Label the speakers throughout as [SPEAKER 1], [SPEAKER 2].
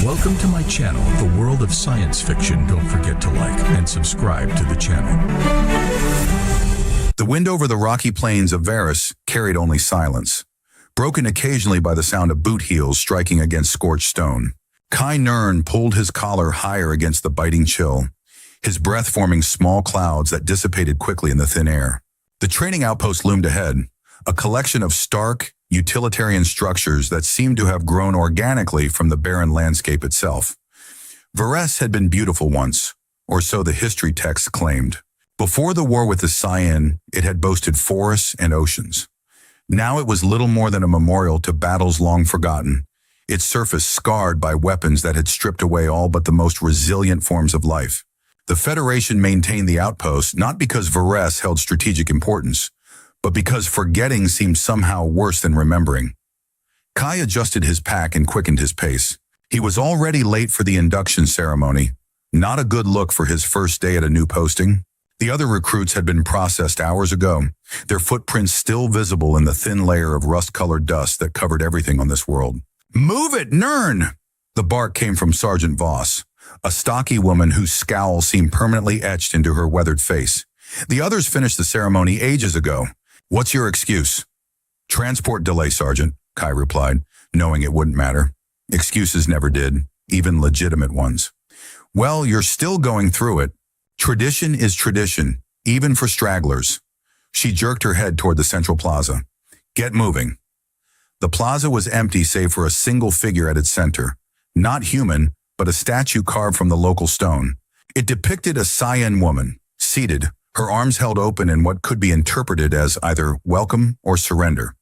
[SPEAKER 1] Welcome to my channel, The World of Science Fiction. Don't forget to like and subscribe to the channel.
[SPEAKER 2] The wind over the rocky plains of Varus carried only silence, broken occasionally by the sound of boot heels striking against scorched stone. Kai Nern pulled his collar higher against the biting chill, his breath forming small clouds that dissipated quickly in the thin air. The training outpost loomed ahead, a collection of stark, utilitarian structures that seemed to have grown organically from the barren landscape itself. Varus had been beautiful once, or so the history texts claimed. Before the war with the Cyan, it had boasted forests and oceans. Now it was little more than a memorial to battles long forgotten, its surface scarred by weapons that had stripped away all but the most resilient forms of life. The Federation maintained the outpost not because Varus held strategic importance, but because forgetting seemed somehow worse than remembering. Kai adjusted his pack and quickened his pace. He was already late for the induction ceremony, not a good look for his first day at a new posting. The other recruits had been processed hours ago, their footprints still visible in the thin layer of rust-colored dust that covered everything on this world. "Move it, Nern!" The bark came from Sergeant Voss, a stocky woman whose scowl seemed permanently etched into her weathered face. "The others finished the ceremony ages ago. What's your excuse?" "Transport delay, Sergeant," Kai replied, knowing it wouldn't matter. Excuses never did, even legitimate ones. "Well, you're still going through it. Tradition is tradition, even for stragglers." She jerked her head toward the central plaza. "Get moving." The plaza was empty save for a single figure at its center. Not human, but a statue carved from the local stone. It depicted a Cyan woman, seated, her arms held open in what could be interpreted as either welcome or surrender.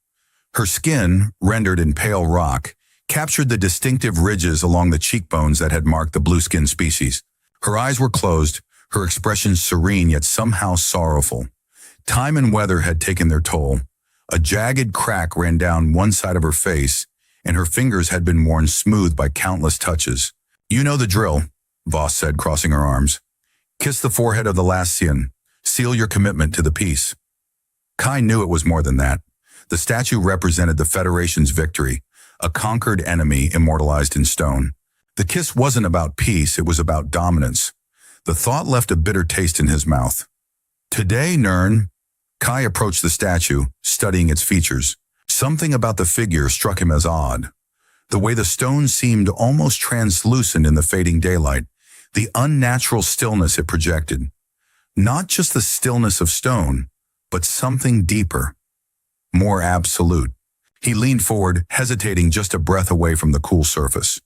[SPEAKER 2] Her skin, rendered in pale rock, captured the distinctive ridges along the cheekbones that had marked the blue-skinned species. Her eyes were closed, her expression serene yet somehow sorrowful. Time and weather had taken their toll. A jagged crack ran down one side of her face, and her fingers had been worn smooth by countless touches. "You know the drill," Voss said, crossing her arms. "Kiss the forehead of the last Cyan. Seal your commitment to the peace." Kai knew it was more than that. The statue represented the Federation's victory, a conquered enemy immortalized in stone. The kiss wasn't about peace, it was about dominance. The thought left a bitter taste in his mouth. "Today, Nern." Kai approached the statue, studying its features. Something about the figure struck him as odd. The way the stone seemed almost translucent in the fading daylight, the unnatural stillness it projected. Not just the stillness of stone, but something deeper, more absolute. He leaned forward, hesitating just a breath away from the cool surface.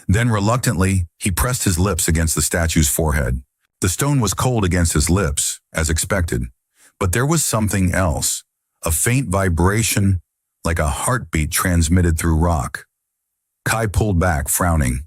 [SPEAKER 2] Then reluctantly, he pressed his lips against the statue's forehead. The stone was cold against his lips, as expected. But there was something else, a faint vibration, like a heartbeat transmitted through rock. Kai pulled back, frowning.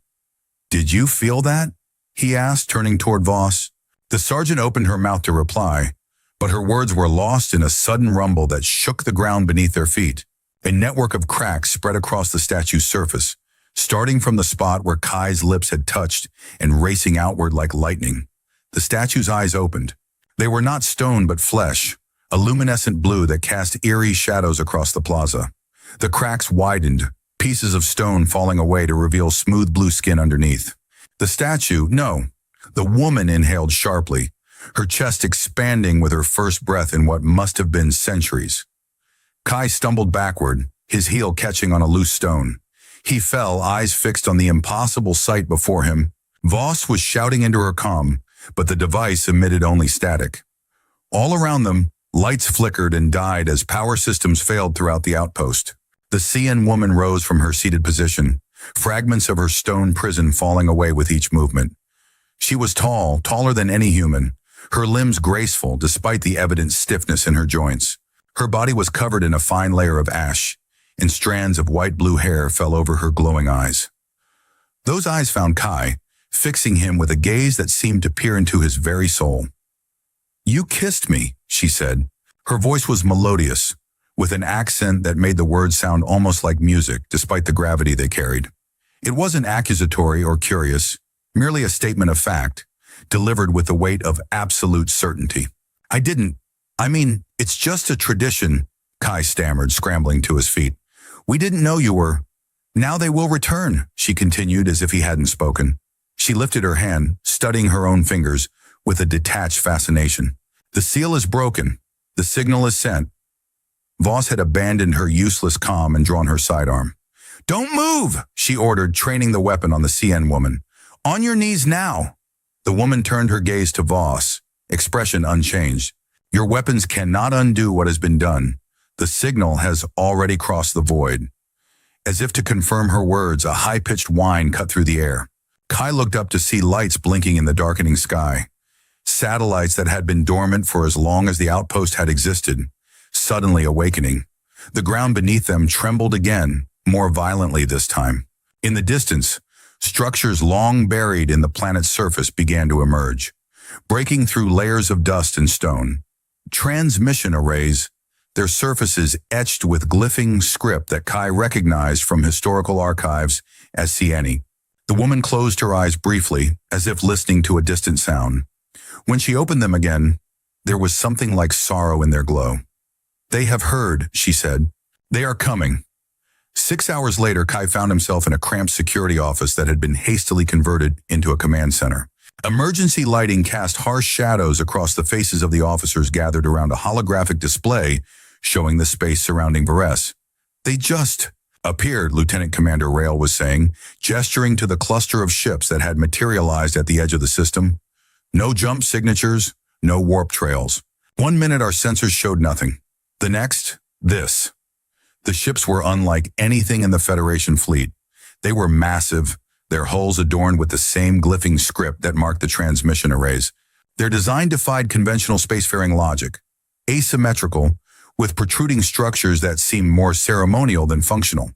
[SPEAKER 2] "Did you feel that?" he asked, turning toward Voss. The sergeant opened her mouth to reply, but her words were lost in a sudden rumble that shook the ground beneath their feet. A network of cracks spread across the statue's surface, starting from the spot where Kai's lips had touched and racing outward like lightning. The statue's eyes opened. They were not stone but flesh, a luminescent blue that cast eerie shadows across the plaza. The cracks widened, pieces of stone falling away to reveal smooth blue skin underneath. The statue, no, the woman inhaled sharply, her chest expanding with her first breath in what must have been centuries. Kai stumbled backward, his heel catching on a loose stone. He fell, eyes fixed on the impossible sight before him. Voss was shouting into her comm, but the device emitted only static. All around them, lights flickered and died as power systems failed throughout the outpost. The Cyan woman rose from her seated position, fragments of her stone prison falling away with each movement. She was tall, taller than any human, her limbs graceful despite the evident stiffness in her joints. Her body was covered in a fine layer of ash, and strands of white-blue hair fell over her glowing eyes. Those eyes found Kai, fixing him with a gaze that seemed to peer into his very soul. "You kissed me," she said. Her voice was melodious, with an accent that made the words sound almost like music, despite the gravity they carried. It wasn't accusatory or curious, merely a statement of fact, delivered with the weight of absolute certainty. "I didn't. I mean, it's just a tradition," Kai stammered, scrambling to his feet. "We didn't know you were." Now they will return, she continued as if he hadn't spoken. She lifted her hand, studying her own fingers with a detached fascination. The seal is broken. The signal is sent. Voss had abandoned her useless calm and drawn her sidearm. Don't move, she ordered, training the weapon on the CN woman. On your knees now. The woman turned her gaze to Voss, expression unchanged. Your weapons cannot undo what has been done. The signal has already crossed the void. As if to confirm her words, a high-pitched whine cut through the air. Kai looked up to see lights blinking in the darkening sky. Satellites that had been dormant for as long as the outpost had existed, suddenly awakening. The ground beneath them trembled again, more violently this time. In the distance, structures long buried in the planet's surface began to emerge, breaking through layers of dust and stone. Transmission arrays, their surfaces etched with glyphing script that Kai recognized from historical archives as Sieni. The woman closed her eyes briefly, as if listening to a distant sound. When she opened them again, there was something like sorrow in their glow. They have heard, she said. They are coming. 6 hours later, Kai found himself in a cramped security office that had been hastily converted into a command center. Emergency lighting cast harsh shadows across the faces of the officers gathered around a holographic display showing the space surrounding Varese. They just appeared, Lieutenant Commander Rail was saying, gesturing to the cluster of ships that had materialized at the edge of the system. No jump signatures, no warp trails. 1 minute our sensors showed nothing. The next, this. The ships were unlike anything in the Federation fleet. They were massive, their hulls adorned with the same glyphing script that marked the transmission arrays. Their design defied conventional spacefaring logic. Asymmetrical, with protruding structures that seemed more ceremonial than functional.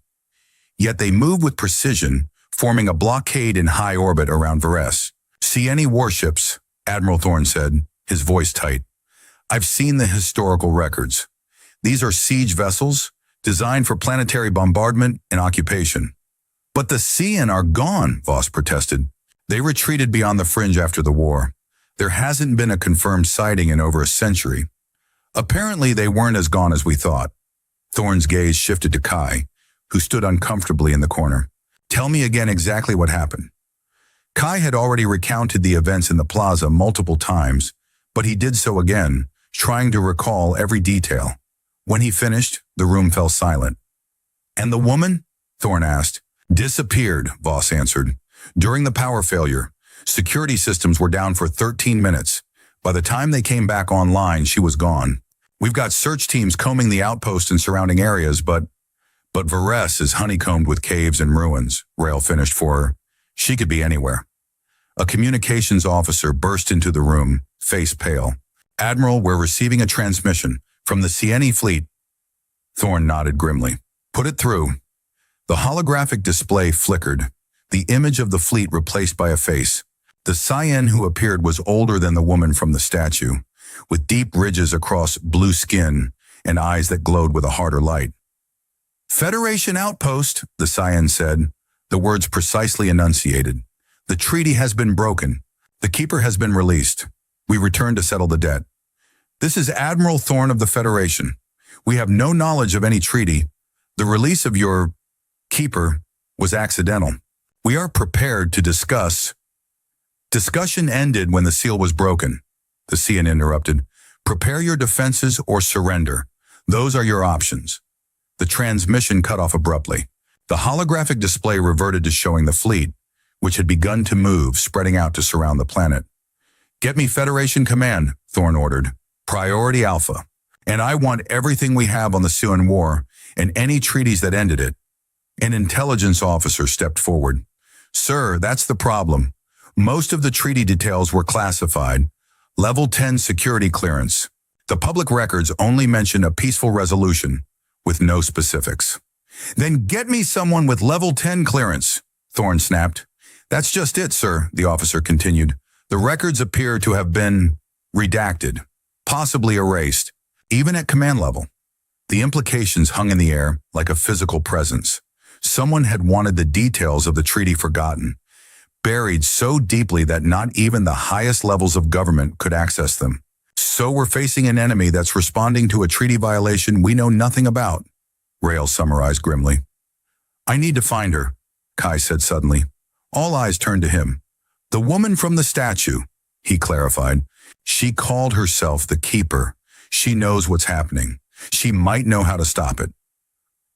[SPEAKER 2] Yet they moved with precision, forming a blockade in high orbit around Varese. See any warships, Admiral Thorne said, his voice tight. I've seen the historical records. These are siege vessels, designed for planetary bombardment and occupation. But the Cian are gone, Voss protested. They retreated beyond the fringe after the war. There hasn't been a confirmed sighting in over a century. Apparently they weren't as gone as we thought. Thorne's gaze shifted to Kai, who stood uncomfortably in the corner. Tell me again exactly what happened. Kai had already recounted the events in the plaza multiple times, but he did so again, trying to recall every detail. When he finished, the room fell silent. And the woman? Thorne asked. Disappeared, Voss answered. During the power failure, security systems were down for 13 minutes. By the time they came back online, she was gone. We've got search teams combing the outpost and surrounding areas, but Varese is honeycombed with caves and ruins, Rail finished for her. She could be anywhere. A communications officer burst into the room, face pale. Admiral, we're receiving a transmission from the Sieni fleet. Thorne nodded grimly. Put it through. The holographic display flickered, the image of the fleet replaced by a face. The Cyan who appeared was older than the woman from the statue, with deep ridges across blue skin and eyes that glowed with a harder light. Federation outpost, the Cyan said, the words precisely enunciated. The treaty has been broken. The keeper has been released. We return to settle the debt. This is Admiral Thorne of the Federation. We have no knowledge of any treaty. The release of your keeper was accidental. We are prepared to discuss. Discussion ended when the seal was broken. The Cian interrupted. Prepare your defenses or surrender. Those are your options. The transmission cut off abruptly. The holographic display reverted to showing the fleet, which had begun to move, spreading out to surround the planet. Get me Federation command, Thorne ordered. Priority Alpha. And I want everything we have on the Sian War and any treaties that ended it. An intelligence officer stepped forward. Sir, that's the problem. Most of the treaty details were classified. Level 10 security clearance. The public records only mention a peaceful resolution, with no specifics. Then get me someone with level 10 clearance, Thorne snapped. That's just it, sir, the officer continued. The records appear to have been redacted, possibly erased, even at command level. The implications hung in the air like a physical presence. Someone had wanted the details of the treaty forgotten, buried so deeply that not even the highest levels of government could access them. So we're facing an enemy that's responding to a treaty violation we know nothing about, Rail summarized grimly. I need to find her, Kai said suddenly. All eyes turned to him. The woman from the statue, he clarified. She called herself the Keeper. She knows what's happening. She might know how to stop it.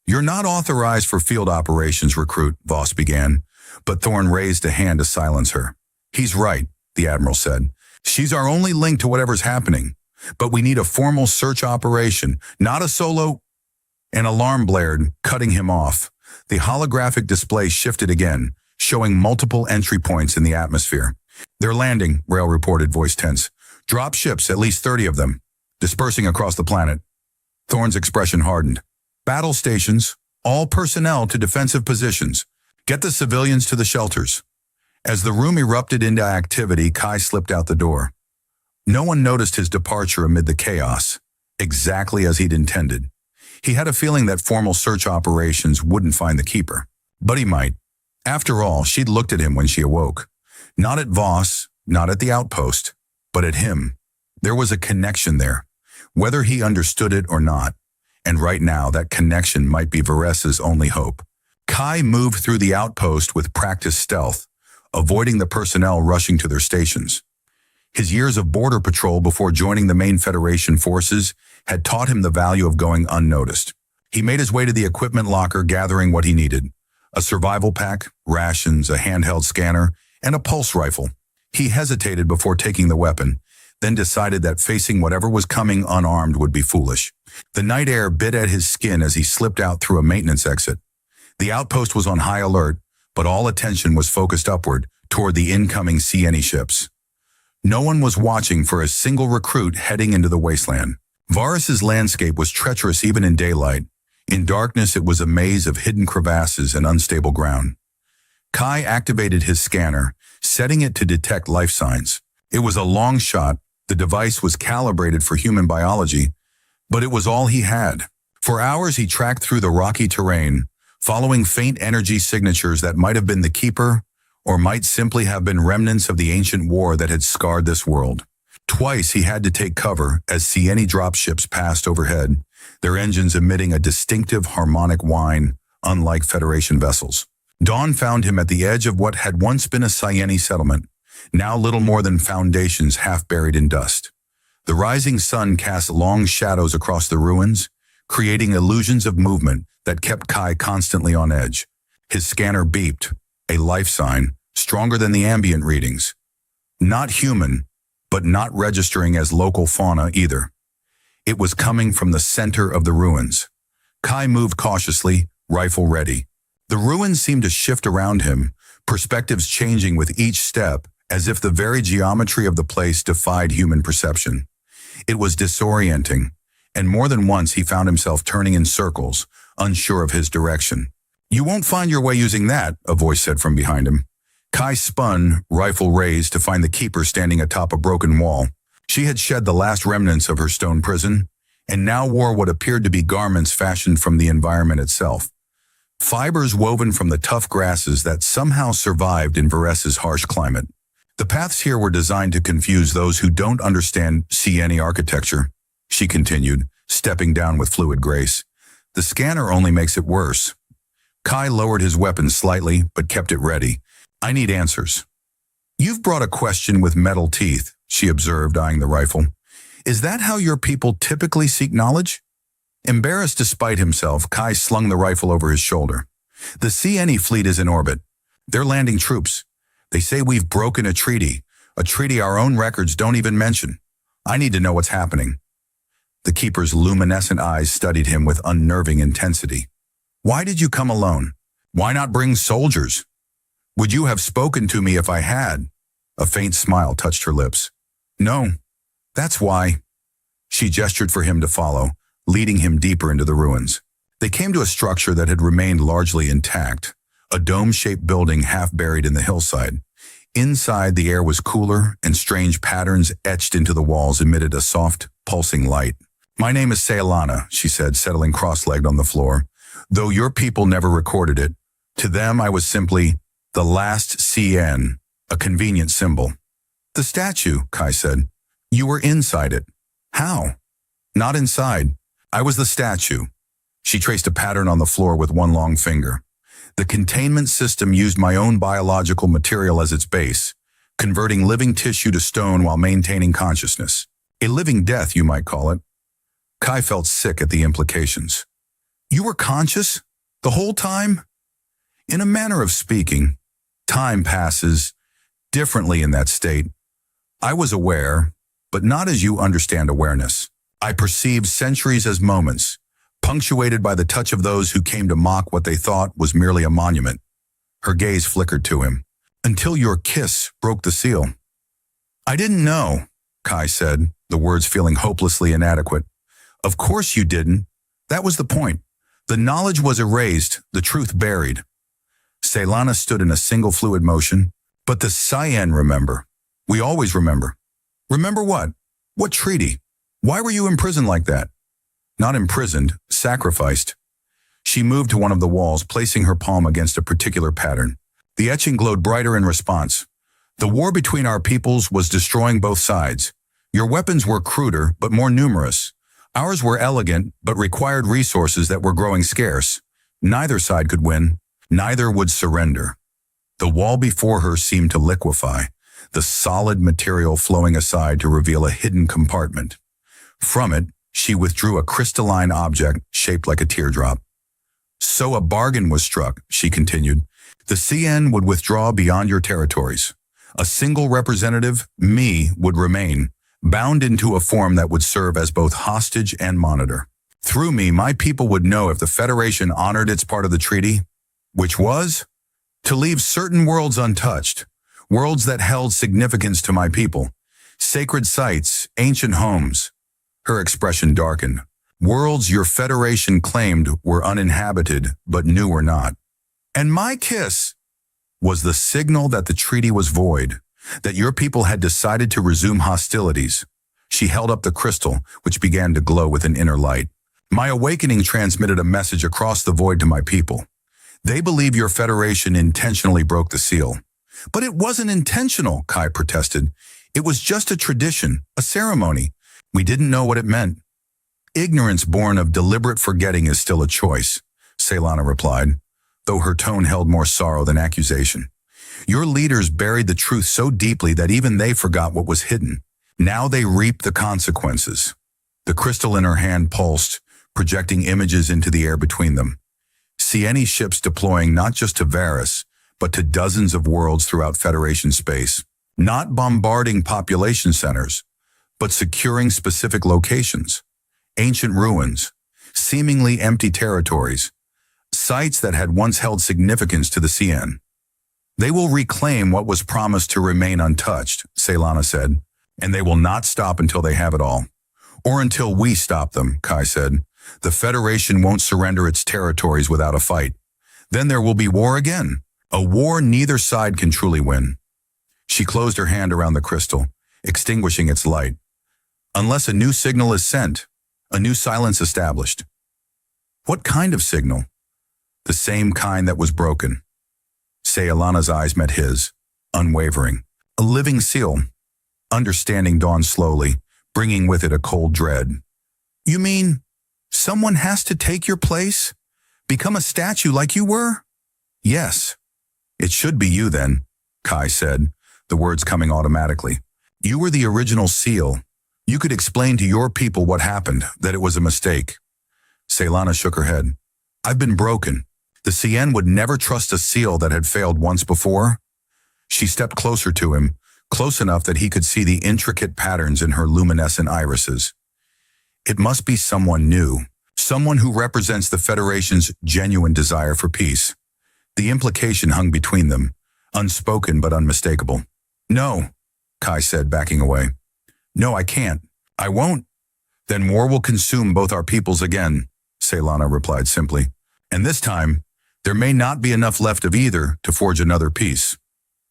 [SPEAKER 2] You're not authorized for field operations, recruit, Voss began, but Thorne raised a hand to silence her. He's right, the Admiral said. She's our only link to whatever's happening. But we need a formal search operation, not a solo... An alarm blared, cutting him off. The holographic display shifted again, showing multiple entry points in the atmosphere. They're landing, Rail reported, voice tense. Drop ships, at least 30 of them, dispersing across the planet. Thorne's expression hardened. Battle stations, all personnel to defensive positions. Get the civilians to the shelters. As the room erupted into activity, Kai slipped out the door. No one noticed his departure amid the chaos, exactly as he'd intended. He had a feeling that formal search operations wouldn't find the Keeper, but he might. After all, she'd looked at him when she awoke. Not at Voss, not at the outpost, but at him. There was a connection there, whether he understood it or not. And right now, that connection might be Varessa's only hope. Kai moved through the outpost with practiced stealth, avoiding the personnel rushing to their stations. His years of border patrol before joining the main Federation forces had taught him the value of going unnoticed. He made his way to the equipment locker, gathering what he needed. A survival pack, rations, a handheld scanner, and a pulse rifle. He hesitated before taking the weapon, then decided that facing whatever was coming unarmed would be foolish. The night air bit at his skin as he slipped out through a maintenance exit. The outpost was on high alert, but all attention was focused upward, toward the incoming CNE ships. No one was watching for a single recruit heading into the wasteland. Varus's landscape was treacherous even in daylight. In darkness, it was a maze of hidden crevasses and unstable ground. Kai activated his scanner, setting it to detect life signs. It was a long shot. The device was calibrated for human biology, but it was all he had. For hours, he tracked through the rocky terrain, following faint energy signatures that might have been the Keeper or might simply have been remnants of the ancient war that had scarred this world. Twice he had to take cover as CNE dropships passed overhead, their engines emitting a distinctive harmonic whine, unlike Federation vessels. Dawn found him at the edge of what had once been a CNE settlement, now little more than foundations half buried in dust. The rising sun cast long shadows across the ruins, creating illusions of movement that kept Kai constantly on edge. His scanner beeped, a life sign, stronger than the ambient readings. Not human, but not registering as local fauna either. It was coming from the center of the ruins. Kai moved cautiously, rifle ready. The ruins seemed to shift around him, perspectives changing with each step, as if the very geometry of the place defied human perception. It was disorienting, and more than once he found himself turning in circles, unsure of his direction. "You won't find your way using that," a voice said from behind him. Kai spun, rifle raised, to find the Keeper standing atop a broken wall. She had shed the last remnants of her stone prison, and now wore what appeared to be garments fashioned from the environment itself. Fibers woven from the tough grasses that somehow survived in Varessa's harsh climate. The paths here were designed to confuse those who don't understand CNE architecture, she continued, stepping down with fluid grace. The scanner only makes it worse. Kai lowered his weapon slightly, but kept it ready. "I need answers." "You've brought a question with metal teeth," she observed, eyeing the rifle. "Is that how your people typically seek knowledge?" Embarrassed despite himself, Kai slung the rifle over his shoulder. "The CNE fleet is in orbit. They're landing troops. They say we've broken a treaty our own records don't even mention. I need to know what's happening." The Keeper's luminescent eyes studied him with unnerving intensity. "Why did you come alone? Why not bring soldiers? Would you have spoken to me if I had?" A faint smile touched her lips. "No, that's why." She gestured for him to follow, leading him deeper into the ruins. They came to a structure that had remained largely intact, a dome-shaped building half buried in the hillside. Inside, the air was cooler, and strange patterns etched into the walls emitted a soft, pulsing light. "My name is Sealana," she said, settling cross-legged on the floor. "Though your people never recorded it, to them I was simply the last CN, a convenient symbol." "The statue," Kai said. "You were inside it." "How?" "Not inside. I was the statue." She traced a pattern on the floor with one long finger. The containment system used my own biological material as its base, converting living tissue to stone while maintaining consciousness. A living death, you might call it. Kai felt sick at the implications. You were conscious? The whole time? In a manner of speaking, time passes differently in that state. I was aware, but not as you understand awareness. I perceived centuries as moments, punctuated by the touch of those who came to mock what they thought was merely a monument. Her gaze flickered to him. Until your kiss broke the seal. I didn't know, Kai said, the words feeling hopelessly inadequate. Of course you didn't. That was the point. The knowledge was erased, the truth buried. Ceylana stood in a single fluid motion. But the Cyan remember. We always remember. Remember what? What treaty? Why were you imprisoned like that? Not imprisoned, sacrificed. She moved to one of the walls, placing her palm against a particular pattern. The etching glowed brighter in response. The war between our peoples was destroying both sides. Your weapons were cruder, but more numerous. Ours were elegant, but required resources that were growing scarce. Neither side could win. Neither would surrender. The wall before her seemed to liquefy, the solid material flowing aside to reveal a hidden compartment. From it, she withdrew a crystalline object shaped like a teardrop. So a bargain was struck, she continued. The CN would withdraw beyond your territories. A single representative, me, would remain, bound into a form that would serve as both hostage and monitor. Through me, my people would know if the Federation honored its part of the treaty, which was to leave certain worlds untouched, worlds that held significance to my people, sacred sites, ancient homes. Her expression darkened. Worlds your Federation claimed were uninhabited, but knew were not. And my kiss was the signal that the treaty was void, that your people had decided to resume hostilities. She held up the crystal, which began to glow with an inner light. My awakening transmitted a message across the void to my people. They believe your Federation intentionally broke the seal. But it wasn't intentional, Kai protested. It was just a tradition, a ceremony. We didn't know what it meant. Ignorance born of deliberate forgetting is still a choice, Ceylana replied, though her tone held more sorrow than accusation. Your leaders buried the truth so deeply that even they forgot what was hidden. Now they reap the consequences. The crystal in her hand pulsed, projecting images into the air between them. Sieni ships deploying not just to Varus, but to dozens of worlds throughout Federation space. Not bombarding population centers, but securing specific locations. Ancient ruins, seemingly empty territories, sites that had once held significance to the CN. They will reclaim what was promised to remain untouched, Ceylana said, and they will not stop until they have it all. Or until we stop them, Kai said. The Federation won't surrender its territories without a fight. Then there will be war again, a war neither side can truly win. She closed her hand around the crystal, extinguishing its light. Unless a new signal is sent, a new silence established. What kind of signal? The same kind that was broken. Ceylana's eyes met his, unwavering. A living seal. Understanding dawned slowly, bringing with it a cold dread. You mean someone has to take your place? Become a statue like you were? Yes. It should be you then, Kai said, the words coming automatically. You were the original seal. You could explain to your people what happened, that it was a mistake. Ceylana shook her head. I've been broken. The CN would never trust a seal that had failed once before. She stepped closer to him, close enough that he could see the intricate patterns in her luminescent irises. It must be someone new, someone who represents the Federation's genuine desire for peace. The implication hung between them, unspoken but unmistakable. No, Kai said, backing away. No, I can't. I won't. Then war will consume both our peoples again, Ceylana replied simply. And this time, there may not be enough left of either to forge another peace.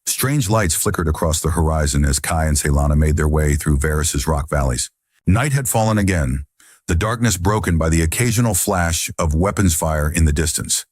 [SPEAKER 2] Strange lights flickered across the horizon as Kai and Ceylana made their way through Varus's rock valleys. Night had fallen again, the darkness broken by the occasional flash of weapons fire in the distance.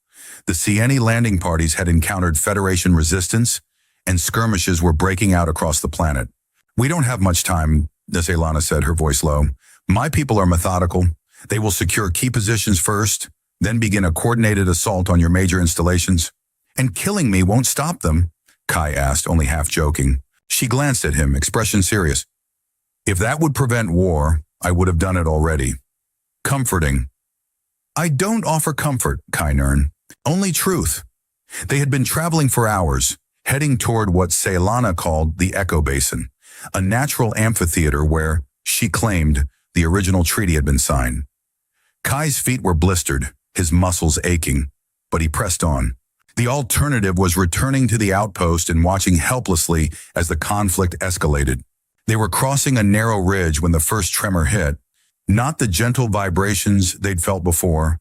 [SPEAKER 2] The Sieni landing parties had encountered Federation resistance, and skirmishes were breaking out across the planet. We don't have much time, Ceylana said, her voice low. My people are methodical. They will secure key positions first, then begin a coordinated assault on your major installations. And killing me won't stop them? Kai asked, only half joking. She glanced at him, expression serious. If that would prevent war, I would have done it already. Comforting. I don't offer comfort, Kai Nern. Only truth. They had been traveling for hours, heading toward what Ceylana called the Echo Basin, a natural amphitheater where, she claimed, the original treaty had been signed. Kai's feet were blistered, his muscles aching, but he pressed on. The alternative was returning to the outpost and watching helplessly as the conflict escalated. They were crossing a narrow ridge when the first tremor hit, not the gentle vibrations they'd felt before,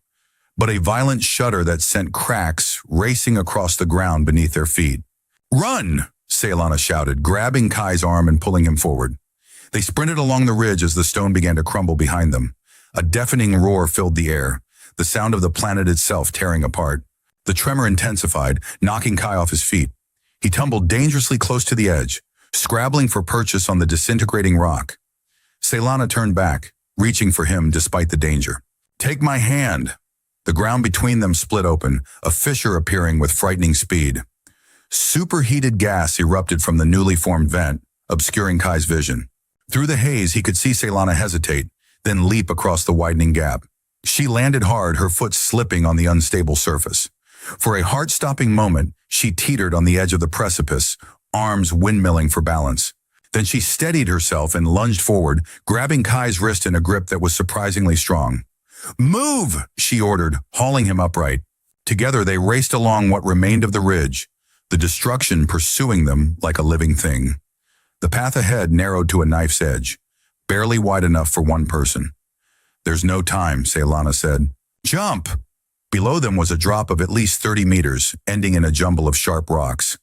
[SPEAKER 2] but a violent shudder that sent cracks racing across the ground beneath their feet. Run! Ceylana shouted, grabbing Kai's arm and pulling him forward. They sprinted along the ridge as the stone began to crumble behind them. A deafening roar filled the air, the sound of the planet itself tearing apart. The tremor intensified, knocking Kai off his feet. He tumbled dangerously close to the edge, scrabbling for purchase on the disintegrating rock. Ceylana turned back, reaching for him despite the danger. Take my hand! The ground between them split open, a fissure appearing with frightening speed. Superheated gas erupted from the newly formed vent, obscuring Kai's vision. Through the haze, he could see Ceylana hesitate, then leap across the widening gap. She landed hard, her foot slipping on the unstable surface. For a heart-stopping moment, she teetered on the edge of the precipice, arms windmilling for balance. Then she steadied herself and lunged forward, grabbing Kai's wrist in a grip that was surprisingly strong. Move! She ordered, hauling him upright. Together they raced along what remained of the ridge, the destruction pursuing them like a living thing. The path ahead narrowed to a knife's edge, barely wide enough for one person. There's no time, Ceylana said. Jump! Below them was a drop of at least 30 meters, ending in a jumble of sharp rocks.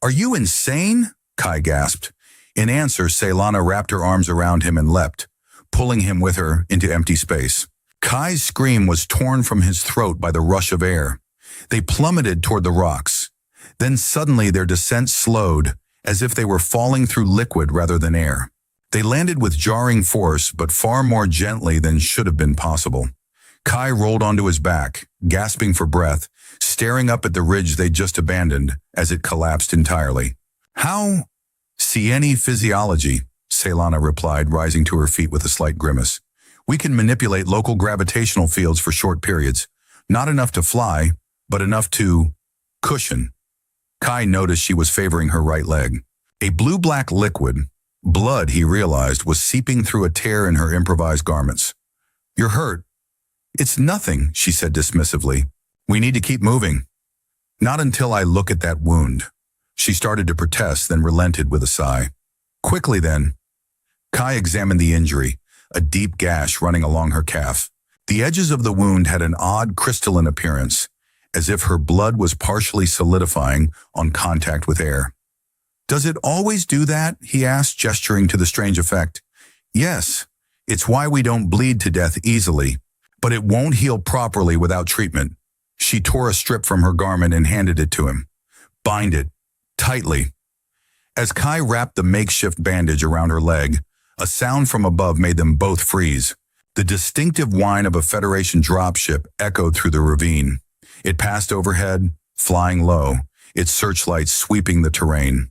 [SPEAKER 2] Are you insane? Kai gasped. In answer, Ceylana wrapped her arms around him and leapt, pulling him with her into empty space. Kai's scream was torn from his throat by the rush of air. They plummeted toward the rocks. Then suddenly their descent slowed, as if they were falling through liquid rather than air. They landed with jarring force, but far more gently than should have been possible. Kai rolled onto his back, gasping for breath, staring up at the ridge they'd just abandoned as it collapsed entirely. How? Sieni physiology, Ceylana replied, rising to her feet with a slight grimace. We can manipulate local gravitational fields for short periods. Not enough to fly, but enough to cushion. Kai noticed she was favoring her right leg. A blue-black liquid, blood he realized, was seeping through a tear in her improvised garments. You're hurt. It's nothing, she said dismissively. We need to keep moving. Not until I look at that wound. She started to protest, then relented with a sigh. Quickly then. Kai examined the injury, a deep gash running along her calf. The edges of the wound had an odd crystalline appearance, as if her blood was partially solidifying on contact with air. Does it always do that? He asked, gesturing to the strange effect. Yes, it's why we don't bleed to death easily, but it won't heal properly without treatment. She tore a strip from her garment and handed it to him. Bind it, tightly. As Kai wrapped the makeshift bandage around her leg, a sound from above made them both freeze. The distinctive whine of a Federation dropship echoed through the ravine. It passed overhead, flying low, its searchlights sweeping the terrain.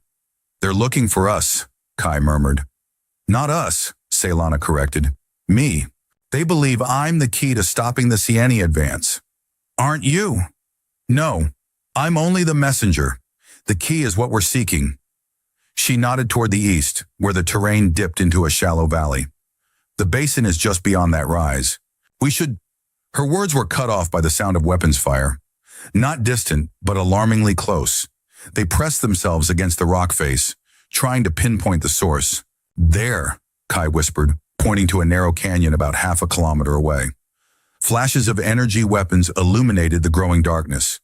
[SPEAKER 2] They're looking for us, Kai murmured. Not us, Ceylana corrected. Me. They believe I'm the key to stopping the Sieni advance. Aren't you? No, I'm only the messenger. The key is what we're seeking. She nodded toward the east, where the terrain dipped into a shallow valley. The basin is just beyond that rise. We should... Her words were cut off by the sound of weapons fire. Not distant, but alarmingly close. They pressed themselves against the rock face, trying to pinpoint the source. There, Kai whispered, pointing to a narrow canyon about half a kilometer away. Flashes of energy weapons illuminated the growing darkness.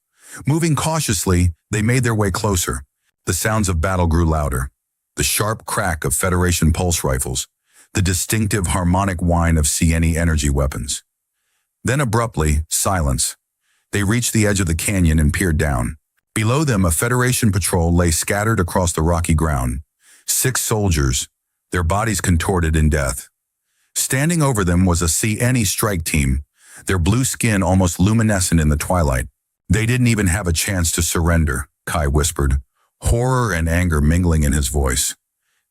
[SPEAKER 2] Moving cautiously, they made their way closer. The sounds of battle grew louder. The sharp crack of Federation pulse rifles, the distinctive harmonic whine of Sieni energy weapons. Then abruptly, silence. They reached the edge of the canyon and peered down. Below them, a Federation patrol lay scattered across the rocky ground. 6 soldiers, their bodies contorted in death. Standing over them was a Sieni strike team, their blue skin almost luminescent in the twilight. They didn't even have a chance to surrender, Kai whispered, horror and anger mingling in his voice.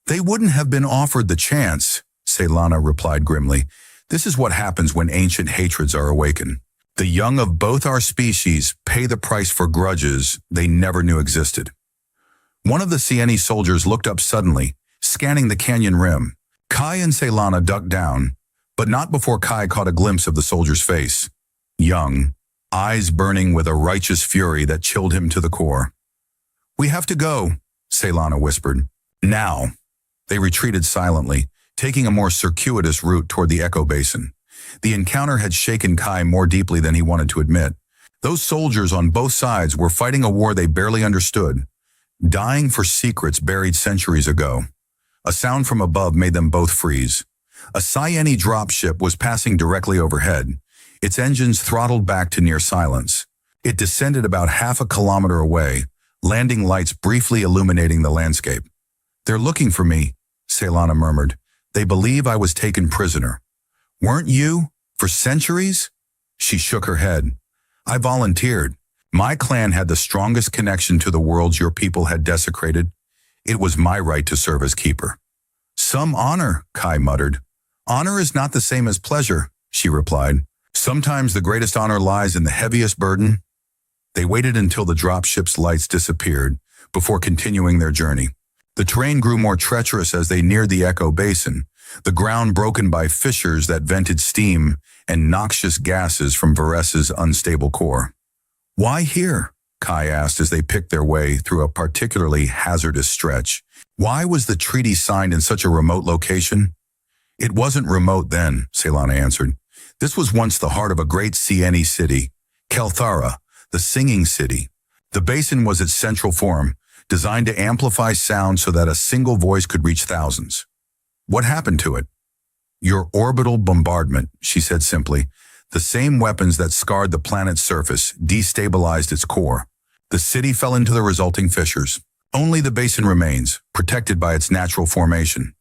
[SPEAKER 2] They wouldn't have been offered the chance, Ceylana replied grimly. This is what happens when ancient hatreds are awakened. The young of both our species pay the price for grudges they never knew existed. One of the Sieni soldiers looked up suddenly, scanning the canyon rim. Kai and Ceylana ducked down, but not before Kai caught a glimpse of the soldier's face. Young, eyes burning with a righteous fury that chilled him to the core. We have to go, Ceylana whispered. Now. They retreated silently, taking a more circuitous route toward the echo basin. The encounter had shaken Kai more deeply than he wanted to admit. Those soldiers on both sides were fighting a war they barely understood, dying for secrets buried centuries ago. A sound from above made them both freeze. A Sieni dropship was passing directly overhead, its engines throttled back to near silence. It descended about half a kilometer away, landing lights briefly illuminating the landscape. They're looking for me, Ceylana murmured. They believe I was taken prisoner. Weren't you? For centuries? She shook her head. I volunteered. My clan had the strongest connection to the worlds your people had desecrated. It was my right to serve as keeper. Some honor, Kai muttered. Honor is not the same as pleasure, she replied. Sometimes the greatest honor lies in the heaviest burden. They waited until the dropship's lights disappeared before continuing their journey. The terrain grew more treacherous as they neared the echo basin, the ground broken by fissures that vented steam and noxious gases from Varessa's unstable core. Why here? Kai asked as they picked their way through a particularly hazardous stretch. Why was the treaty signed in such a remote location? It wasn't remote then, Ceylana answered. This was once the heart of a great Sieni city, Kelthara, the Singing City. The basin was its central forum, designed to amplify sound so that a single voice could reach thousands. What happened to it? Your orbital bombardment, she said simply. The same weapons that scarred the planet's surface destabilized its core. The city fell into the resulting fissures. Only the basin remains, protected by its natural formation.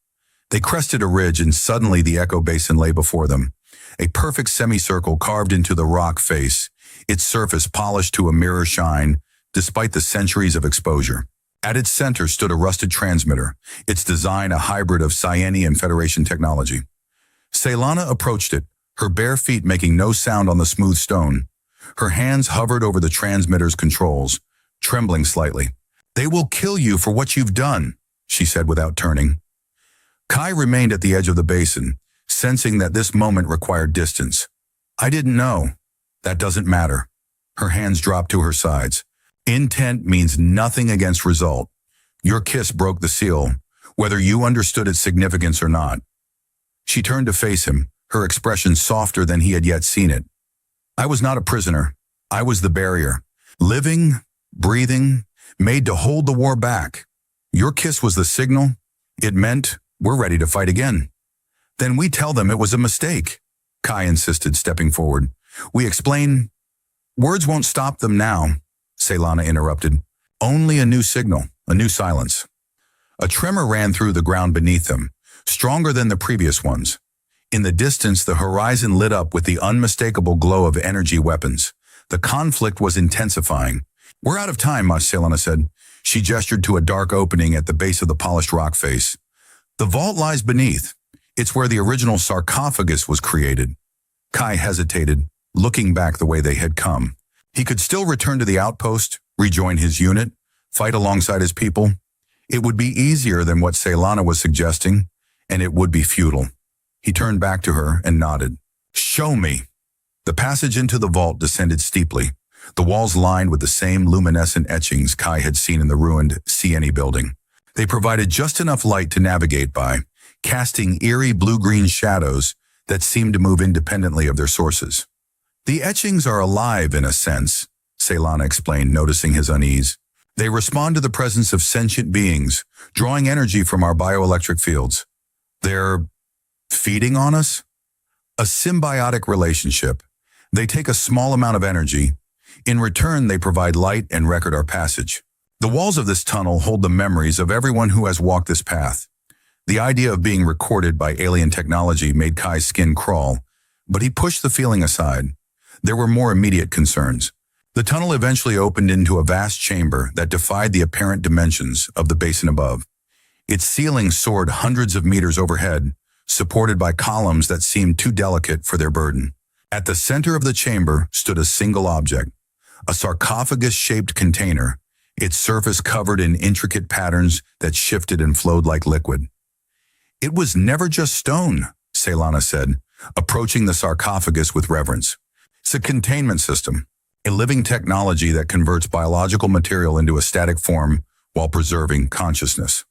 [SPEAKER 2] They crested a ridge and suddenly the echo basin lay before them. A perfect semicircle carved into the rock face, its surface polished to a mirror shine, despite the centuries of exposure. At its center stood a rusted transmitter, its design a hybrid of Sieni and Federation technology. Ceylana approached it, her bare feet making no sound on the smooth stone. Her hands hovered over the transmitter's controls, trembling slightly. They will kill you for what you've done, she said without turning. Kai remained at the edge of the basin, sensing that this moment required distance. I didn't know. That doesn't matter. Her hands dropped to her sides. Intent means nothing against result. Your kiss broke the seal, whether you understood its significance or not. She turned to face him, her expression softer than he had yet seen it. I was not a prisoner. I was the barrier. Living, breathing, made to hold the war back. Your kiss was the signal. It meant we're ready to fight again. Then we tell them it was a mistake, Kai insisted, stepping forward. We explain. Words won't stop them now, Ceylana interrupted. Only a new signal, a new silence. A tremor ran through the ground beneath them, stronger than the previous ones. In the distance, the horizon lit up with the unmistakable glow of energy weapons. The conflict was intensifying. We're out of time, Ceylana said. She gestured to a dark opening at the base of the polished rock face. The vault lies beneath. It's where the original sarcophagus was created. Kai hesitated, looking back the way they had come. He could still return to the outpost, rejoin his unit, fight alongside his people. It would be easier than what Ceylana was suggesting, and it would be futile. He turned back to her and nodded. Show me. The passage into the vault descended steeply, the walls lined with the same luminescent etchings Kai had seen in the ruined Sieni building. They provided just enough light to navigate by, casting eerie blue-green shadows that seemed to move independently of their sources. The etchings are alive in a sense, Ceylana explained, noticing his unease. They respond to the presence of sentient beings, drawing energy from our bioelectric fields. They're feeding on us? A symbiotic relationship. They take a small amount of energy. In return, they provide light and record our passage. The walls of this tunnel hold the memories of everyone who has walked this path. The idea of being recorded by alien technology made Kai's skin crawl, but he pushed the feeling aside. There were more immediate concerns. The tunnel eventually opened into a vast chamber that defied the apparent dimensions of the basin above. Its ceiling soared hundreds of meters overhead, supported by columns that seemed too delicate for their burden. At the center of the chamber stood a single object, a sarcophagus-shaped container, its surface covered in intricate patterns that shifted and flowed like liquid. "It was never just stone," Ceylana said, approaching the sarcophagus with reverence. "It's a containment system, a living technology that converts biological material into a static form while preserving consciousness."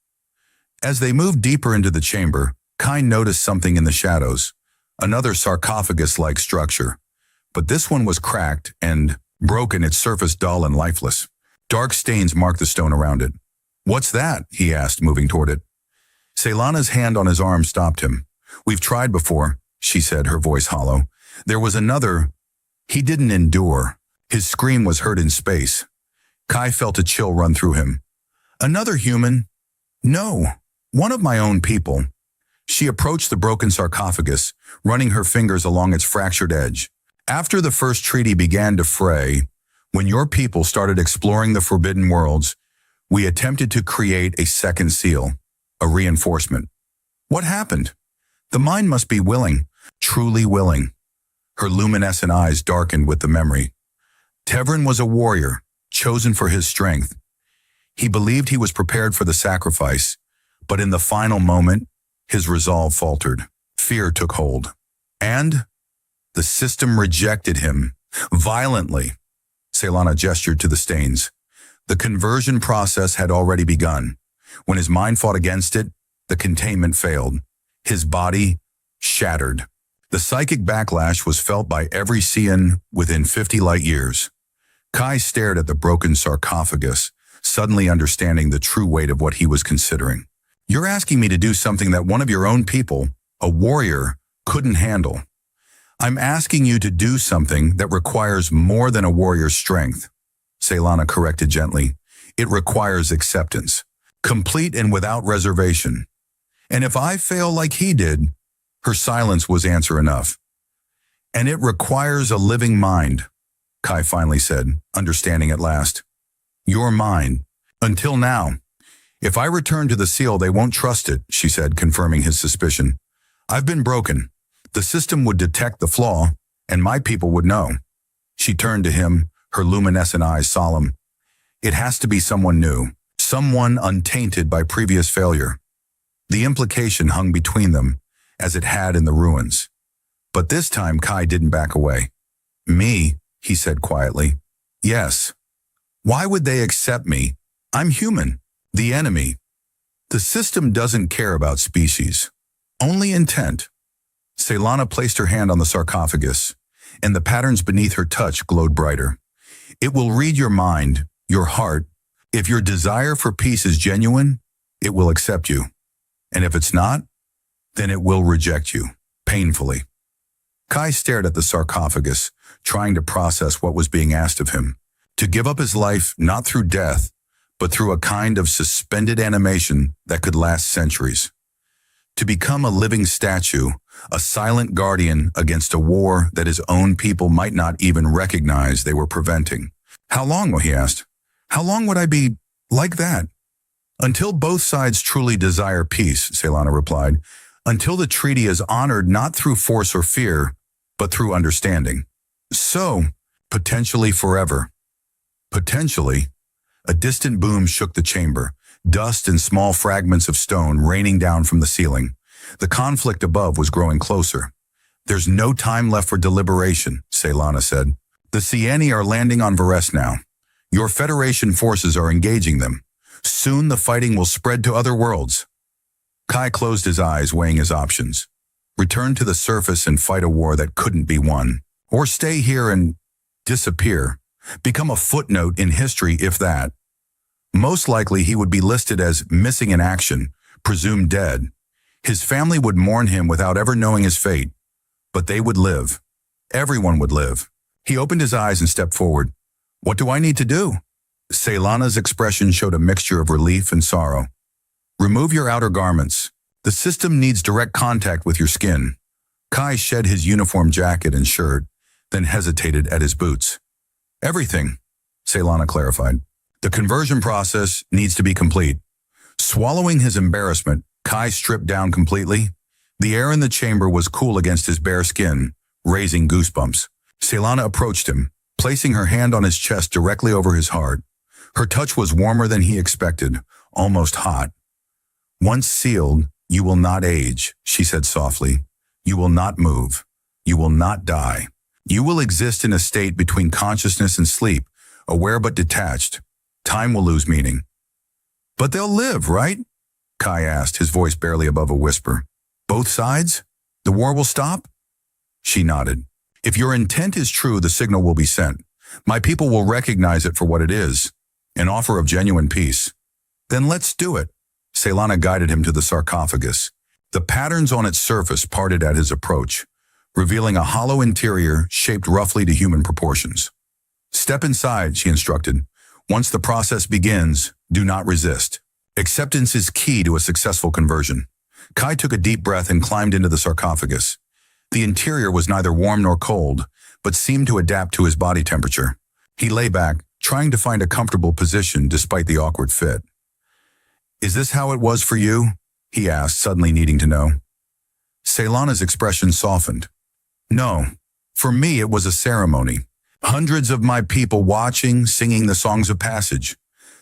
[SPEAKER 2] As they moved deeper into the chamber, Kai noticed something in the shadows, another sarcophagus-like structure. But this one was cracked and broken, its surface dull and lifeless. Dark stains marked the stone around it. "What's that?" he asked, moving toward it. Ceylana's hand on his arm stopped him. "We've tried before," she said, her voice hollow. "There was another." He didn't endure. His scream was heard in space. Kai felt a chill run through him. "Another human?" "No, one of my own people." She approached the broken sarcophagus, running her fingers along its fractured edge. "After the first treaty began to fray, when your people started exploring the forbidden worlds, we attempted to create a second seal, a reinforcement. What happened? The mind must be willing, truly willing." Her luminescent eyes darkened with the memory. Tevrin was a warrior, chosen for his strength. He believed he was prepared for the sacrifice, but in the final moment, his resolve faltered. Fear took hold. And the system rejected him, violently. Ceylana gestured to the stains. The conversion process had already begun. When his mind fought against it, the containment failed. His body shattered. The psychic backlash was felt by every Cian within 50 light years. Kai stared at the broken sarcophagus, suddenly understanding the true weight of what he was considering. "You're asking me to do something that one of your own people, a warrior, couldn't handle. I'm asking you to do something that requires more than a warrior's strength," Ceylana corrected gently. "It requires acceptance, complete and without reservation. And if I fail like he did," her silence was answer enough. "And it requires a living mind," Kai finally said, understanding at last. "Your mind. Until now. If I return to the seal, they won't trust it," she said, confirming his suspicion. "I've been broken. The system would detect the flaw, and my people would know." She turned to him, her luminescent eyes solemn. "It has to be someone new, someone untainted by previous failure." The implication hung between them, as it had in the ruins. But this time Kai didn't back away. "Me," he said quietly. "Yes. Why would they accept me? I'm human. The enemy. The system doesn't care about species. Only intent." Ceylana placed her hand on the sarcophagus, and the patterns beneath her touch glowed brighter. "It will read your mind, your heart. If your desire for peace is genuine, it will accept you. And if it's not, then it will reject you, painfully." Kai stared at the sarcophagus, trying to process what was being asked of him. To give up his life not through death, but through a kind of suspended animation that could last centuries. To become a living statue, a silent guardian against a war that his own people might not even recognize they were preventing. "How long?" he asked. "How long would I be like that?" "Until both sides truly desire peace," Ceylana replied. "Until the treaty is honored not through force or fear, but through understanding. So, potentially forever." Potentially. A distant boom shook the chamber, dust and small fragments of stone raining down from the ceiling. The conflict above was growing closer. "There's no time left for deliberation," Ceylana said. "The Ciani are landing on Varese now. Your Federation forces are engaging them. Soon the fighting will spread to other worlds." Kai closed his eyes, weighing his options. Return to the surface and fight a war that couldn't be won. Or stay here and disappear. Become a footnote in history, if that. Most likely he would be listed as missing in action, presumed dead. His family would mourn him without ever knowing his fate. But they would live. Everyone would live. He opened his eyes and stepped forward. "What do I need to do?" Ceylana's expression showed a mixture of relief and sorrow. "Remove your outer garments. The system needs direct contact with your skin." Kai shed his uniform jacket and shirt, then hesitated at his boots. Everything, Ceylana clarified. The conversion process needs to be complete. Swallowing his embarrassment, Kai stripped down completely. The air in the chamber was cool against his bare skin, raising goosebumps. Ceylana approached him, placing her hand on his chest directly over his heart. Her touch was warmer than he expected, almost hot. Once sealed, you will not age, she said softly. You will not move. You will not die. You will exist in a state between consciousness and sleep, aware but detached. Time will lose meaning. But they'll live, right? Kai asked, his voice barely above a whisper. Both sides? The war will stop? She nodded. If your intent is true, the signal will be sent. My people will recognize it for what it is, an offer of genuine peace. Then let's do it. Ceylana guided him to the sarcophagus. The patterns on its surface parted at his approach, revealing a hollow interior shaped roughly to human proportions. Step inside, she instructed. Once the process begins, do not resist. Acceptance is key to a successful conversion. Kai took a deep breath and climbed into the sarcophagus. The interior was neither warm nor cold, but seemed to adapt to his body temperature. He lay back, trying to find a comfortable position despite the awkward fit. Is this how it was for you? He asked, suddenly needing to know. Ceylana's expression softened. No, for me it was a ceremony. Hundreds of my people watching, singing the songs of passage.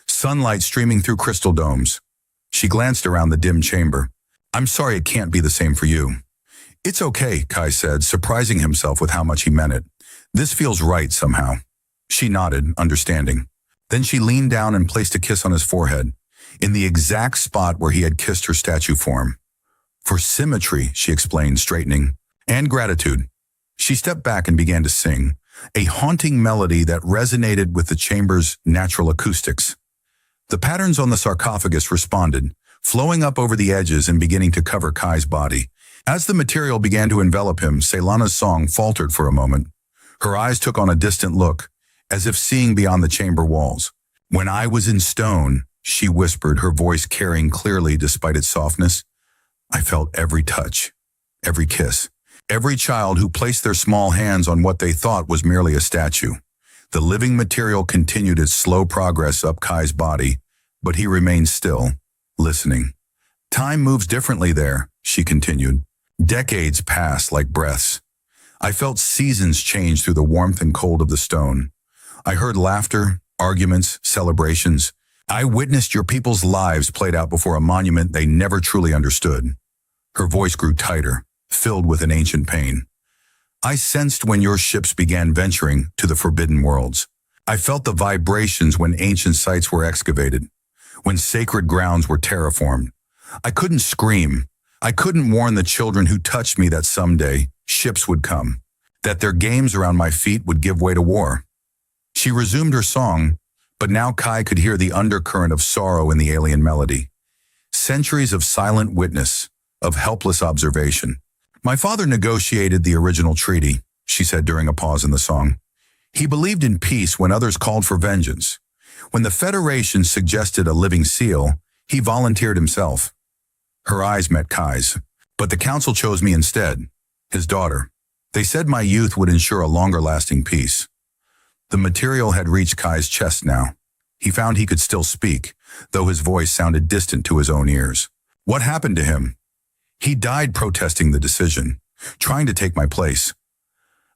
[SPEAKER 2] Sunlight streaming through crystal domes. She glanced around the dim chamber. I'm sorry it can't be the same for you. It's okay, Kai said, surprising himself with how much he meant it. This feels right somehow. She nodded, understanding. Then she leaned down and placed a kiss on his forehead, in the exact spot where he had kissed her statue form. For symmetry, she explained, straightening, and gratitude. She stepped back and began to sing, a haunting melody that resonated with the chamber's natural acoustics. The patterns on the sarcophagus responded, flowing up over the edges and beginning to cover Kai's body. As the material began to envelop him, Ceylana's song faltered for a moment. Her eyes took on a distant look, as if seeing beyond the chamber walls. When I was in stone, she whispered, her voice carrying clearly despite its softness, I felt every touch, every kiss, every child who placed their small hands on what they thought was merely a statue. The living material continued its slow progress up Kai's body, but he remained still, listening. Time moves differently there, she continued. Decades pass like breaths. I felt seasons change through the warmth and cold of the stone. I heard laughter, arguments, celebrations. I witnessed your people's lives played out before a monument they never truly understood. Her voice grew tighter, filled with an ancient pain. I sensed when your ships began venturing to the forbidden worlds. I felt the vibrations when ancient sites were excavated, when sacred grounds were terraformed. I couldn't scream. I couldn't warn the children who touched me that someday ships would come, that their games around my feet would give way to war. She resumed her song, but now Kai could hear the undercurrent of sorrow in the alien melody. Centuries of silent witness, of helpless observation. My father negotiated the original treaty, she said during a pause in the song. He believed in peace when others called for vengeance. When the Federation suggested a living seal, he volunteered himself. Her eyes met Kai's, but the council chose me instead, his daughter. They said my youth would ensure a longer-lasting peace. The material had reached Kai's chest now. He found he could still speak, though his voice sounded distant to his own ears. What happened to him? He died protesting the decision, trying to take my place.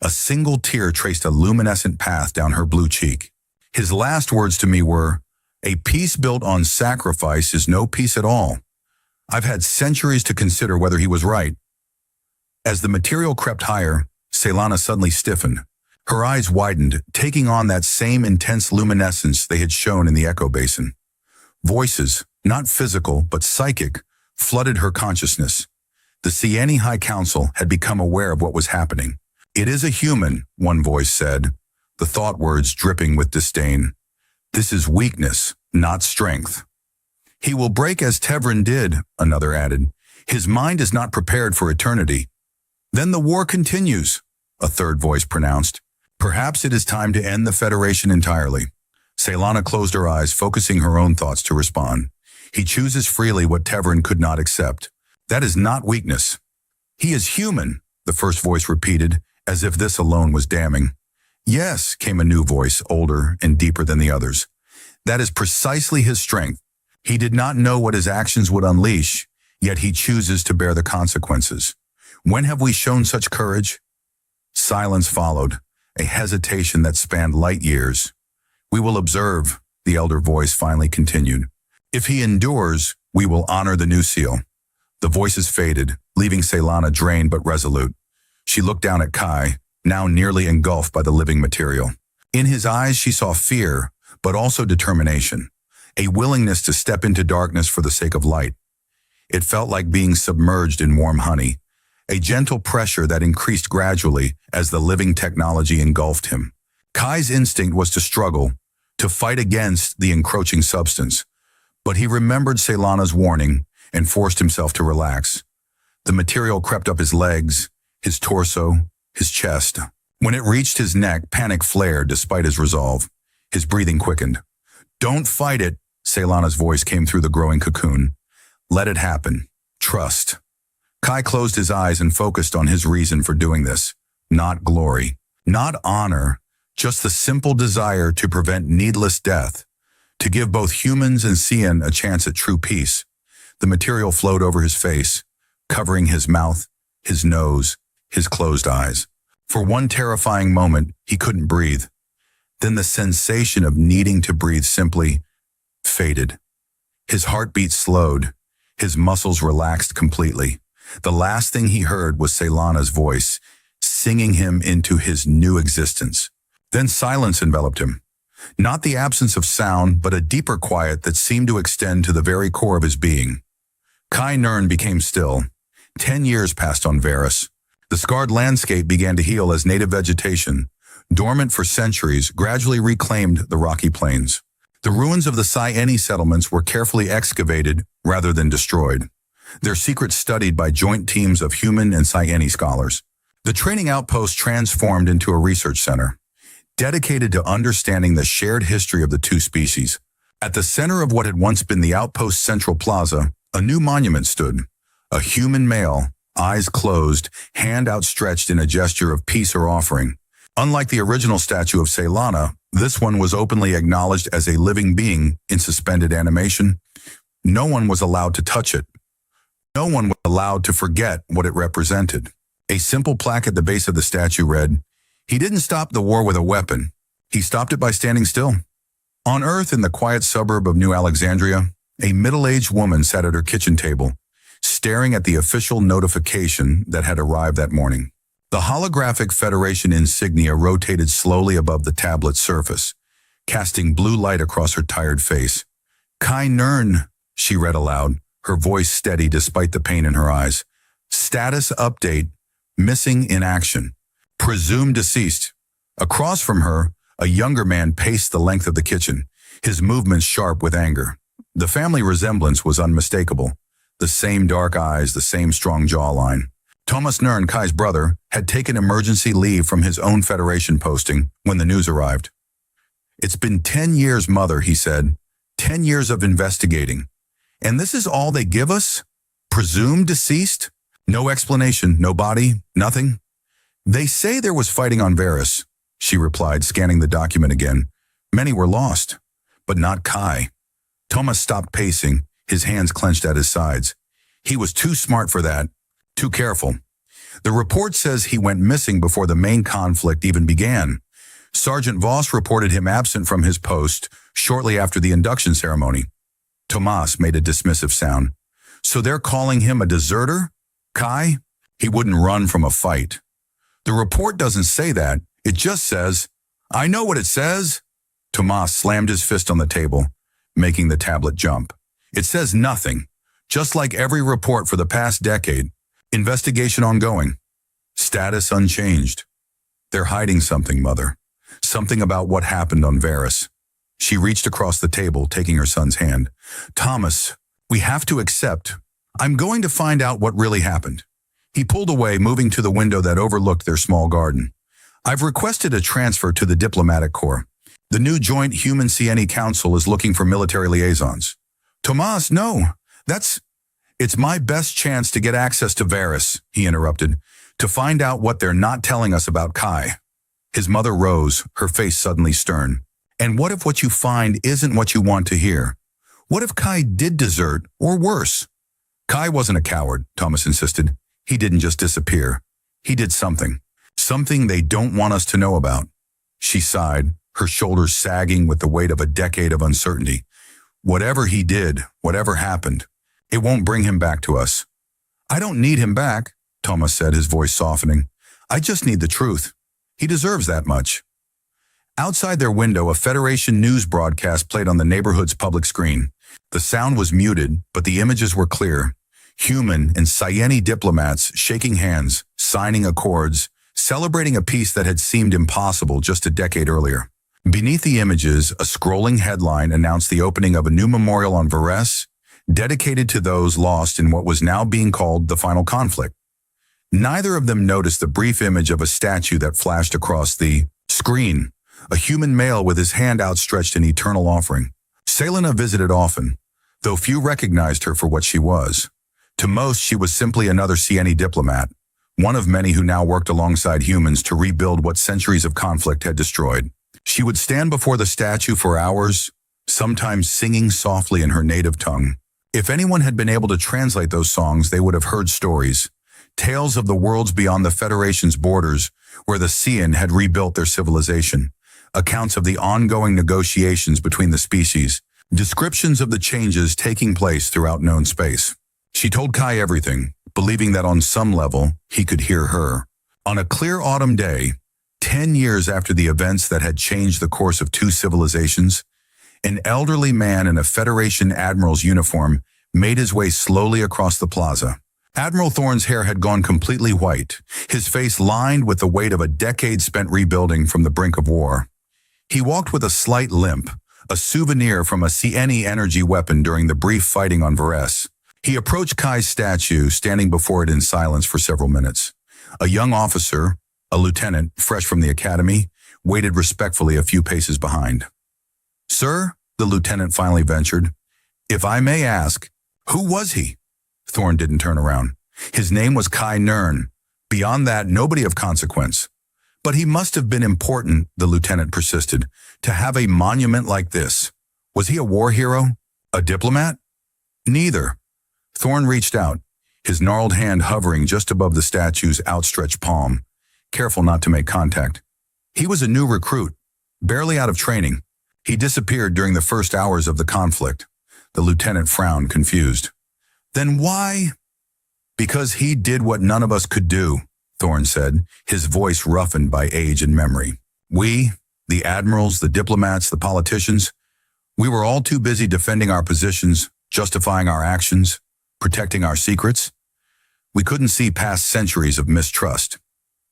[SPEAKER 2] A single tear traced a luminescent path down her blue cheek. His last words to me were, "A peace built on sacrifice is no peace at all." I've had centuries to consider whether he was right. As the material crept higher, Ceylana suddenly stiffened. Her eyes widened, taking on that same intense luminescence they had shown in the echo basin. Voices, not physical but psychic, flooded her consciousness. The Sieni High Council had become aware of what was happening. "It is a human," one voice said, the thought words dripping with disdain. "This is weakness, not strength." "He will break as Tevrin did," another added. "His mind is not prepared for eternity." "Then the war continues," a third voice pronounced. "Perhaps it is time to end the Federation entirely." Ceylana closed her eyes, focusing her own thoughts to respond. "He chooses freely what Tevrin could not accept. That is not weakness." "He is human," the first voice repeated, as if this alone was damning. Yes, came a new voice, older and deeper than the others. That is precisely his strength. He did not know what his actions would unleash, yet he chooses to bear the consequences. When have we shown such courage? Silence followed, a hesitation that spanned light years. We will observe, the elder voice finally continued. If he endures, we will honor the new seal. The voices faded, leaving Ceylana drained but resolute. She looked down at Kai, now nearly engulfed by the living material. In his eyes she saw fear, but also determination, a willingness to step into darkness for the sake of light. It felt like being submerged in warm honey, a gentle pressure that increased gradually as the living technology engulfed him. Kai's instinct was to struggle, to fight against the encroaching substance, but he remembered Ceylana's warning and forced himself to relax. The material crept up his legs, his torso, his chest. When it reached his neck, panic flared despite his resolve. His breathing quickened. Don't fight it, Ceylana's voice came through the growing cocoon. Let it happen. Trust. Kai closed his eyes and focused on his reason for doing this. Not glory, not honor, just the simple desire to prevent needless death, to give both humans and Cian a chance at true peace. The material flowed over his face, covering his mouth, his nose, his closed eyes. For one terrifying moment, he couldn't breathe. Then the sensation of needing to breathe simply faded. His heartbeat slowed, his muscles relaxed completely. The last thing he heard was Ceylana's voice, singing him into his new existence. Then silence enveloped him. Not the absence of sound, but a deeper quiet that seemed to extend to the very core of his being. Kai Nern became still. 10 years passed on Varus. The scarred landscape began to heal as native vegetation, dormant for centuries, gradually reclaimed the rocky plains. The ruins of the Sci-Fi settlements were carefully excavated rather than destroyed, their secrets studied by joint teams of human and Sci-Fi scholars. The training outpost transformed into a research center, dedicated to understanding the shared history of the two species. At the center of what had once been the outpost's central plaza, a new monument stood, a human male, eyes closed, hand outstretched in a gesture of peace or offering. Unlike the original statue of Ceylana, this one was openly acknowledged as a living being in suspended animation. No one was allowed to touch it. No one was allowed to forget what it represented. A simple plaque at the base of the statue read, "He didn't stop the war with a weapon. He stopped it by standing still." On Earth, in the quiet suburb of New Alexandria, a middle-aged woman sat at her kitchen table, staring at the official notification that had arrived that morning. The holographic Federation insignia rotated slowly above the tablet's surface, casting blue light across her tired face. "Kai Nern," she read aloud, her voice steady despite the pain in her eyes. "Status update, missing in action. Presumed deceased." Across from her, a younger man paced the length of the kitchen, his movements sharp with anger. The family resemblance was unmistakable. The same dark eyes, the same strong jawline. Thomas Nern, Kai's brother, had taken emergency leave from his own Federation posting when the news arrived. "It's been 10 years, Mother," he said. 10 years of investigating. And this is all they give us? Presumed deceased? No explanation, no body, nothing? "They say there was fighting on Varus," she replied, scanning the document again. "Many were lost, but not Kai." Thomas stopped pacing, his hands clenched at his sides. He was too smart for that, too careful. "The report says he went missing before the main conflict even began. Sergeant Voss reported him absent from his post shortly after the induction ceremony." Tomas made a dismissive sound. "So they're calling him a deserter? Kai? He wouldn't run from a fight." "The report doesn't say that. It just says—" "I know what it says." Tomas slammed his fist on the table, making the tablet jump. "It says nothing, just like every report for the past decade. Investigation ongoing. Status unchanged. They're hiding something, Mother. Something about what happened on Varus." She reached across the table, taking her son's hand. "Thomas, we have to accept. I'm going to find out what really happened." He pulled away, moving to the window that overlooked their small garden. "I've requested a transfer to the diplomatic corps. The new Joint Human Cieni Council is looking for military liaisons." "Tomas, no. It's my best chance to get access to Varus," he interrupted, "to find out what they're not telling us about Kai." His mother rose, her face suddenly stern. And what if what you find isn't what you want to hear? What if Kai did desert, or worse? Kai wasn't a coward, Thomas insisted. He didn't just disappear. He did something. Something they don't want us to know about. She sighed, her shoulders sagging with the weight of a decade of uncertainty. Whatever he did, whatever happened, it won't bring him back to us. I don't need him back, Thomas said, his voice softening. I just need the truth. He deserves that much. Outside their window, a Federation news broadcast played on the neighborhood's public screen. The sound was muted, but the images were clear. Human and Cyeni diplomats shaking hands, signing accords, celebrating a peace that had seemed impossible just a decade earlier. Beneath the images, a scrolling headline announced the opening of a new memorial on Varese, dedicated to those lost in what was now being called the final conflict. Neither of them noticed the brief image of a statue that flashed across the screen, a human male with his hand outstretched in eternal offering. Selena visited often, though few recognized her for what she was. To most, she was simply another Cyeni diplomat, one of many who now worked alongside humans to rebuild what centuries of conflict had destroyed. She would stand before the statue for hours, sometimes singing softly in her native tongue. If anyone had been able to translate those songs, they would have heard stories, tales of the worlds beyond the Federation's borders, where the Cyan had rebuilt their civilization, accounts of the ongoing negotiations between the species, descriptions of the changes taking place throughout known space. She told Kai everything, believing that on some level, he could hear her. On a clear autumn day, 10 years after the events that had changed the course of two civilizations, an elderly man in a Federation admiral's uniform made his way slowly across the plaza. Admiral Thorne's hair had gone completely white, his face lined with the weight of a decade spent rebuilding from the brink of war. He walked with a slight limp, a souvenir from a Cyeni energy weapon during the brief fighting on Varese. He approached Kai's statue, standing before it in silence for several minutes. A young officer, a lieutenant, fresh from the academy, waited respectfully a few paces behind. "Sir," the lieutenant finally ventured, "if I may ask, who was he?" Thorne didn't turn around. His name was Kai Nern. Beyond that, nobody of consequence. But he must have been important, the lieutenant persisted, to have a monument like this. Was he a war hero? A diplomat? Neither. Thorne reached out, his gnarled hand hovering just above the statue's outstretched palm, careful not to make contact. He was a new recruit, barely out of training. He disappeared during the first hours of the conflict. The lieutenant frowned, confused. Then why? Because he did what none of us could do, Thorne said, his voice roughened by age and memory. We, the admirals, the diplomats, the politicians, we were all too busy defending our positions, justifying our actions, protecting our secrets. We couldn't see past centuries of mistrust.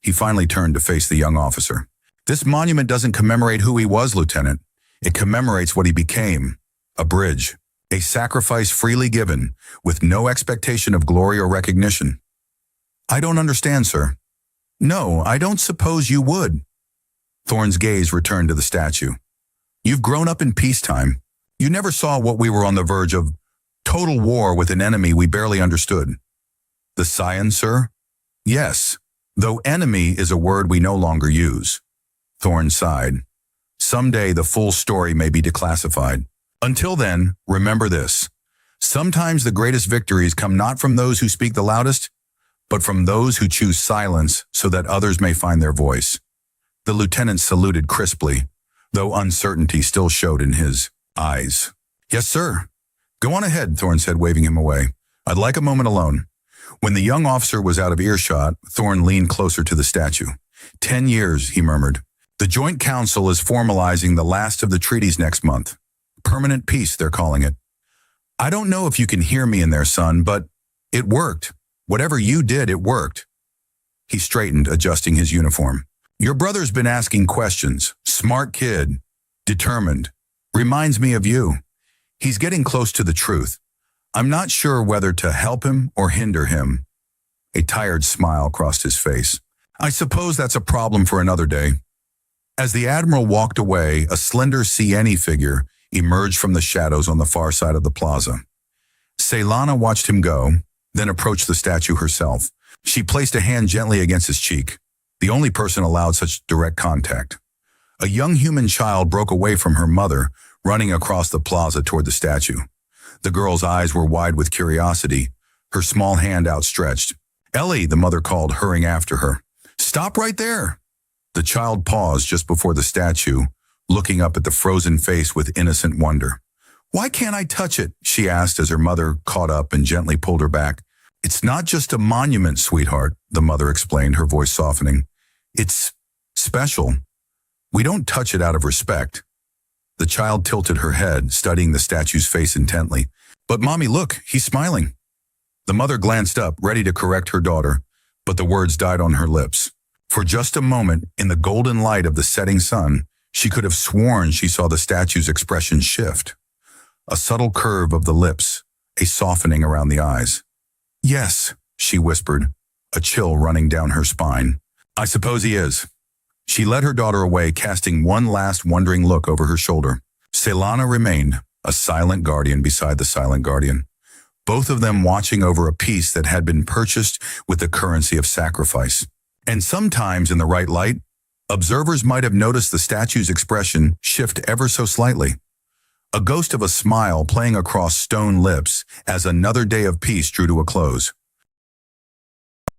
[SPEAKER 2] He finally turned to face the young officer. This monument doesn't commemorate who he was, Lieutenant. It commemorates what he became, a bridge, a sacrifice freely given, with no expectation of glory or recognition. I don't understand, sir. No, I don't suppose you would. Thorne's gaze returned to the statue. You've grown up in peacetime. You never saw what we were on the verge of, total war with an enemy we barely understood. The Cyan, sir? Yes, though enemy is a word we no longer use. Thorne sighed. Someday the full story may be declassified. Until then, remember this. Sometimes the greatest victories come not from those who speak the loudest, but from those who choose silence so that others may find their voice. The lieutenant saluted crisply, though uncertainty still showed in his eyes. Yes, sir. Go on ahead, Thorne said, waving him away. I'd like a moment alone. When the young officer was out of earshot, Thorne leaned closer to the statue. 10 years, he murmured. The Joint Council is formalizing the last of the treaties next month. Permanent peace, they're calling it. I don't know if you can hear me in there, son, but it worked. Whatever you did, it worked. He straightened, adjusting his uniform. Your brother's been asking questions. Smart kid. Determined. Reminds me of you. He's getting close to the truth. I'm not sure whether to help him or hinder him. A tired smile crossed his face. I suppose that's a problem for another day. As the Admiral walked away, a slender Cyeni figure emerged from the shadows on the far side of the plaza. Selena watched him go, then approached the statue herself. She placed a hand gently against his cheek. the only person allowed such direct contact. A young human child broke away from her mother, running across the plaza toward the statue. The girl's eyes were wide with curiosity, her small hand outstretched. "Ellie," the mother called, hurrying after her. "Stop right there!" The child paused just before the statue, looking up at the frozen face with innocent wonder. "Why can't I touch it?" she asked as her mother caught up and gently pulled her back. "It's not just a monument, sweetheart," the mother explained, her voice softening. "It's special. We don't touch it out of respect." The child tilted her head, studying the statue's face intently. "But Mommy, look, he's smiling." The mother glanced up, ready to correct her daughter, but the words died on her lips. For just a moment, in the golden light of the setting sun, she could have sworn she saw the statue's expression shift. A subtle curve of the lips, a softening around the eyes. "Yes," she whispered, a chill running down her spine. "I suppose he is." She led her daughter away, casting one last wondering look over her shoulder. Celana remained, a silent guardian beside the silent guardian, both of them watching over a piece that had been purchased with the currency of sacrifice. And sometimes, in the right light, observers might have noticed the statue's expression shift ever so slightly. A ghost of a smile playing across stone lips as another day of peace drew to a close.